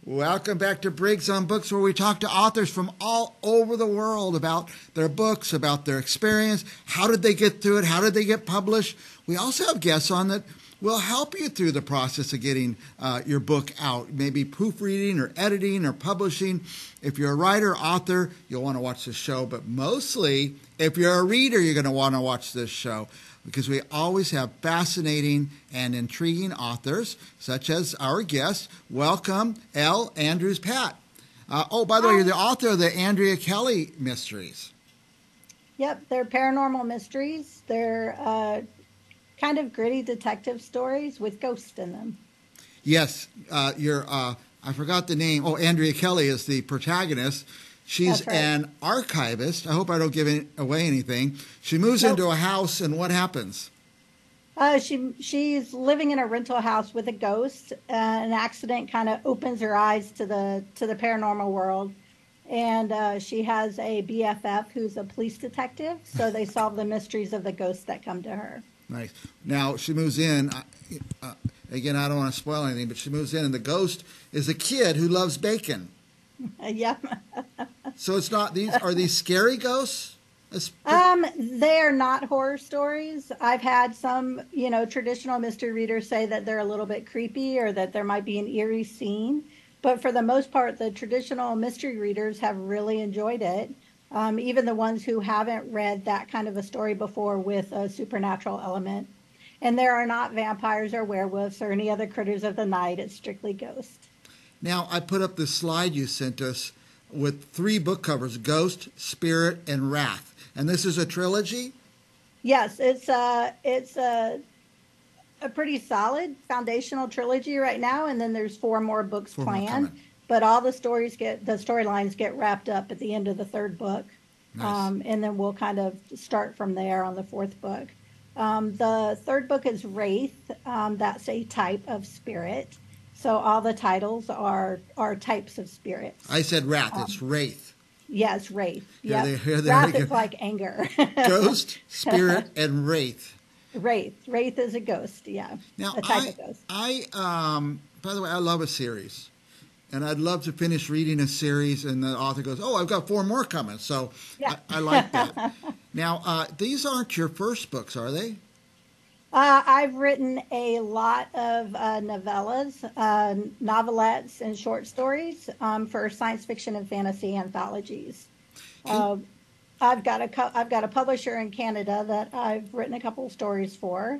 Welcome back to Briggs on Books, where we talk to authors from all over the world about their books, about their experience, how did they get through it, how did they get published. We also have guests on that will help you through the process of getting your book out, maybe proofreading or editing or publishing. If you're a writer, author, you'll want to watch this show, but mostly if you're a reader, you're going to want to watch this show, because we always have fascinating and intriguing authors, such as our guest. Welcome, elleandrewspatt. By the way, you're the author of the Andrea Kelley mysteries. Yep, they're paranormal mysteries. They're kind of gritty detective stories with ghosts in them. Yes, I forgot the name. Oh, Andrea Kelley is the protagonist. She's right. An archivist. I hope I don't give away anything. She moves into a house, and what happens? She's living in a rental house with a ghost. An accident kind of opens her eyes to the paranormal world, and she has a BFF who's a police detective. So they solve the mysteries of the ghosts that come to her. Nice. Now she moves in. Again, I don't want to spoil anything, but she moves in, and the ghost is a kid who loves bacon. Yeah. So it's not these. Are these scary ghosts? They're not horror stories. I've had some, traditional mystery readers say that they're a little bit creepy or that there might be an eerie scene. But for the most part, the traditional mystery readers have really enjoyed it. Even the ones who haven't read that kind of a story before with a supernatural element. And there are not vampires or werewolves or any other critters of the night. It's strictly ghosts. Now, I put up the slide you sent us with 3 book covers: Ghost, Spirit, and Wrath. And this is a trilogy? Yes, it's a pretty solid foundational trilogy right now, and then there's 4 more books planned. But all the storylines get wrapped up at the end of the 3rd book. Nice. And then we'll kind of start from there on the 4th book. The 3rd book is Wraith. That's a type of spirit. So all the titles are types of spirits. I said wrath. It's wraith. Yes, wraith. Yeah, wrath is like anger. Ghost, spirit, and wraith. Wraith. Wraith is a ghost. Yeah. Now, a type of ghost. By the way, I love a series, and I'd love to finish reading a series, and the author goes, "Oh, I've got 4 more coming." So yeah. I like that. Now, these aren't your first books, are they? I've written a lot of novellas, novelettes, and short stories for science fiction and fantasy anthologies. I've got a publisher in Canada that I've written a couple of stories for.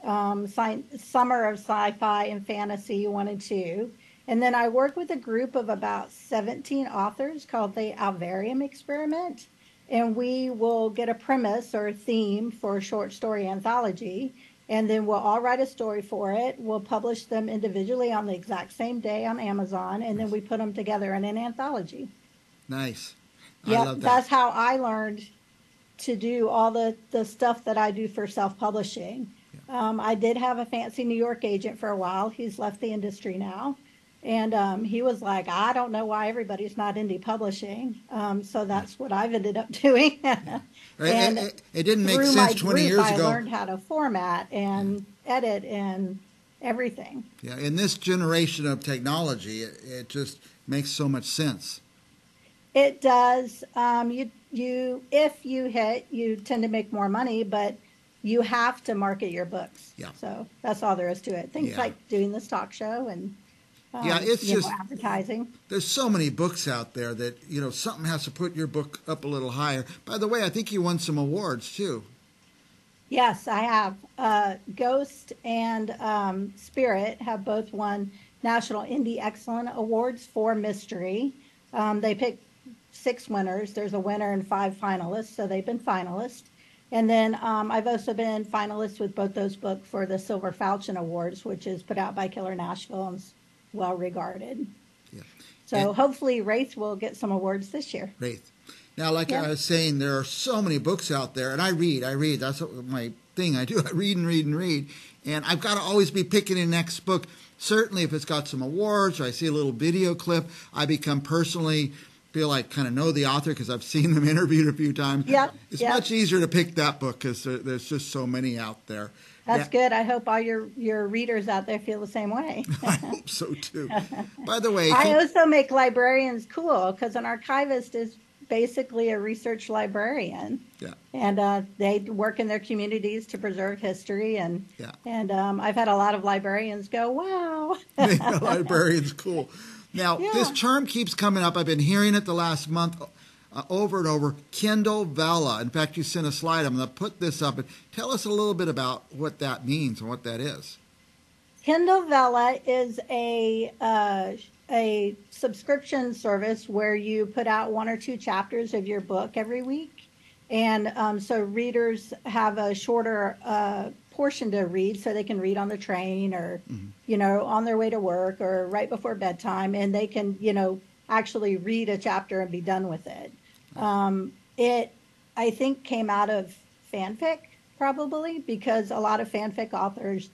Summer of Sci-Fi and Fantasy 1 and 2. And then I work with a group of about 17 authors called the Alvarium Experiment. And we will get a premise or a theme for a short story anthology, and then we'll all write a story for it. We'll publish them individually on the exact same day on Amazon, and then we put them together in an anthology. Nice. Yeah, I love that. That's how I learned to do all the stuff that I do for self-publishing. Yeah. I did have a fancy New York agent for a while. He's left the industry now. And he was like, I don't know why everybody's not indie publishing. So that's what I've ended up doing. And it didn't make sense 20 years ago. I learned how to format and edit and everything. Yeah, in this generation of technology, it just makes so much sense. It does. If you hit, you tend to make more money, but you have to market your books. Yeah. So that's all there is to it. Things like doing this talk show and it's just advertising. There's so many books out there that, something has to put your book up a little higher. By the way, I think you won some awards, too. Yes, I have. Ghost and Spirit have both won National Indie Excellent Awards for mystery. They picked 6 winners. There's a winner and 5 finalists, so they've been finalists. And then I've also been finalist with both those books for the Silver Falchion Awards, which is put out by Killer Nashville and well regarded. Yeah. So hopefully Wraith will get some awards this year. Wraith. Now, like I was saying, there are so many books out there, and I read. That's my thing. I do. I read and read and read. And I've got to always be picking the next book. Certainly, if it's got some awards or I see a little video clip, I become personally feel like kind of know the author because I've seen them interviewed a few times. It's much easier to pick that book because there's just so many out there. That's Yeah, good. I hope all your readers out there feel the same way. I hope so too. By the way, I also make librarians cool because an archivist is basically a research librarian, yeah, and they work in their communities to preserve history. And yeah. I've had a lot of librarians go, "Wow, The librarian's cool. Now, this yeah." term keeps coming up. I've been hearing it the last month over and over. Kindle Vella. In fact, you sent a slide. I'm going to put this up and tell us a little bit about what that means and what that is. Kindle Vella is a subscription service where you put out one or two chapters of your book every week, and so readers have a shorter portion to read, so they can read on the train or on their way to work or right before bedtime, and they can actually read a chapter and be done with it. It I think came out of fanfic probably because a lot of fanfic authors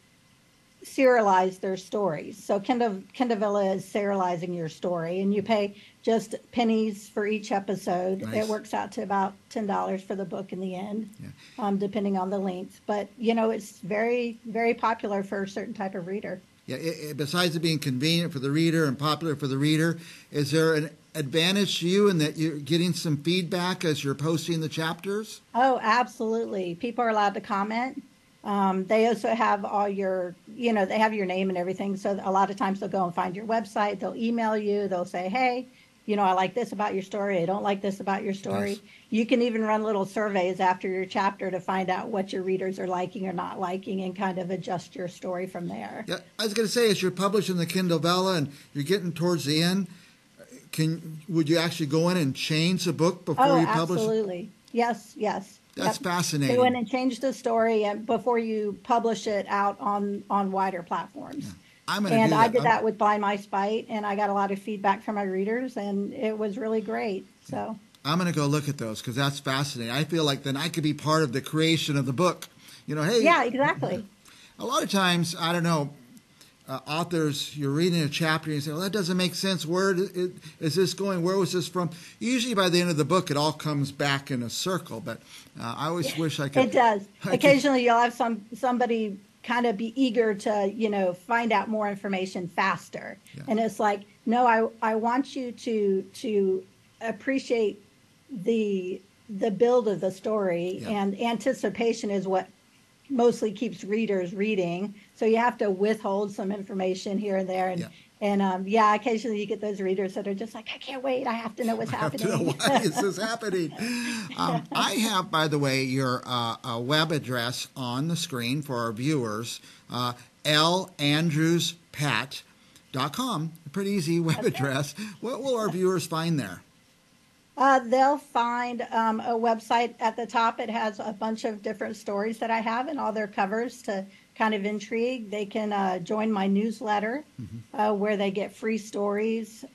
serialize their stories. So Kindle is serializing your story, and you pay just pennies for each episode. Nice. It works out to about $10 for the book in the end, Yeah. depending on the length. But it's very, very popular for a certain type of reader. Yeah. Besides it being convenient for the reader and popular for the reader, is there an advantage to you in that you're getting some feedback as you're posting the chapters? Oh, absolutely. People are allowed to comment. They also have all your, they have your name and everything. So a lot of times they'll go and find your website. They'll email you. They'll say, hey, I like this about your story. I don't like this about your story. Nice. You can even run little surveys after your chapter to find out what your readers are liking or not liking and kind of adjust your story from there. Yeah, I was going to say, as you're publishing the Kindle Vella and you're getting towards the end, would you actually go in and change the book before you publish it? Absolutely. Yes, yes. That's fascinating. Go in and change the story before you publish it out on wider platforms. Yeah. I'm going to do that. I did that with Blind My Spite, and I got a lot of feedback from my readers, and it was really great. So I'm going to go look at those because that's fascinating. I feel like then I could be part of the creation of the book. Hey. Yeah, exactly. A lot of times, I don't know, authors, you're reading a chapter and you say, well, that doesn't make sense. Where is this going? Where was this from? Usually by the end of the book, it all comes back in a circle. But I always wish I could. It does. Occasionally you'll have somebody kind of be eager to, find out more information faster. Yeah. And it's like, no, I want you to appreciate the build of the story, Yeah. and anticipation is what mostly keeps readers reading. So you have to withhold some information here and there. And occasionally you get those readers that are just like, I can't wait. I have to know what's happening. I have to know why is this happening. I have, by the way, your web address on the screen for our viewers, elleandrewspatt.com. A pretty easy web address. What will our viewers find there? They'll find a website at the top. It has a bunch of different stories that I have and all their covers to kind of intrigue. They can join my newsletter where they get free stories.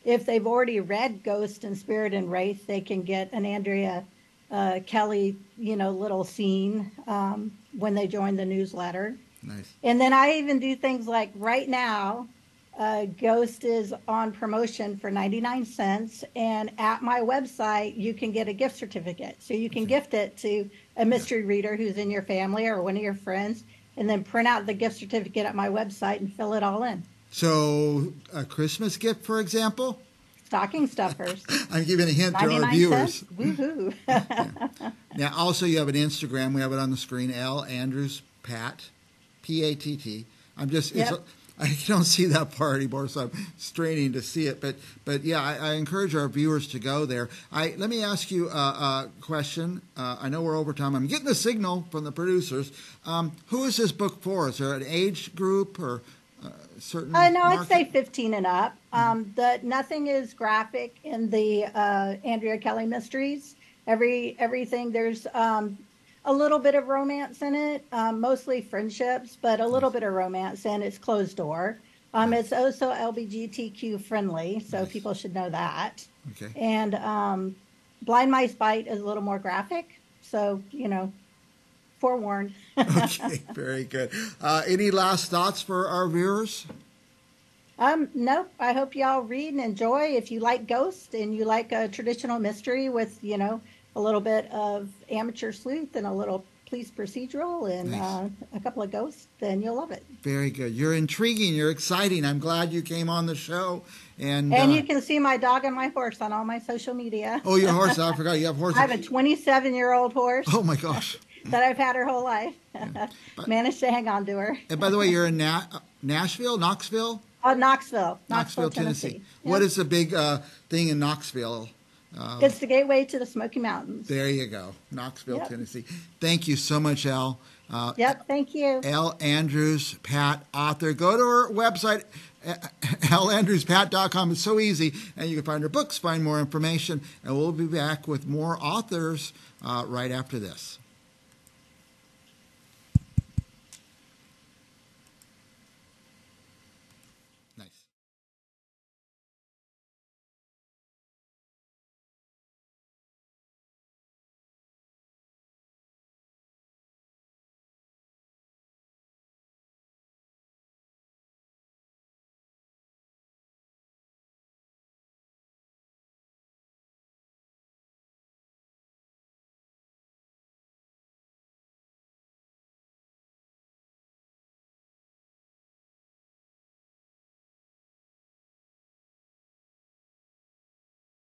If they've already read Ghost and Spirit and Wraith, they can get an Andrea Kelley, little scene when they join the newsletter. Nice. And then I even do things like right now, Ghost is on promotion for 99 cents, and at my website you can get a gift certificate. So you can gift it to a mystery reader who's in your family or one of your friends, and then print out the gift certificate at my website and fill it all in. So a Christmas gift, for example? Stocking stuffers. I'm giving a hint to our viewers. Woohoo. Now, also you have an Instagram. We have it on the screen, elleandrewspatt, P-A-T-T. I don't see that part anymore, so I'm straining to see it. But yeah, I encourage our viewers to go there. Let me ask you a question. I know we're over time. I'm getting a signal from the producers. Who is this book for? Is there an age group or certain No, market? I'd say 15 and up. Nothing is graphic in the Andrea Kelley mysteries. Everything, there's a little bit of romance in it, mostly friendships, but a little bit of romance, and it's closed door. It's also LGBTQ friendly, so people should know that. Okay. And Blind My Spite is a little more graphic, so, forewarned. Okay, very good. Any last thoughts for our viewers? Nope. I hope y'all read and enjoy. If you like Ghost and you like a traditional mystery with, a little bit of amateur sleuth and a little police procedural and a couple of ghosts, then you'll love it. Very good. You're intriguing. You're exciting. I'm glad you came on the show. And you can see my dog and my horse on all my social media. Oh, your horse. I forgot you have horses. I have a 27-year-old horse. Oh, my gosh. That I've had her whole life. Managed to hang on to her. And by the way, you're in Knoxville? Knoxville, Tennessee. Yep. What is the big thing in Knoxville? It's the gateway to the Smoky Mountains. There you go. Knoxville, Yep. Tennessee. Thank you so much, Elle. Yep, thank you. Elle Andrews, Patt, author. Go to her website, elleandrewspatt.com. It's so easy, and you can find her books, find more information, and we'll be back with more authors right after this.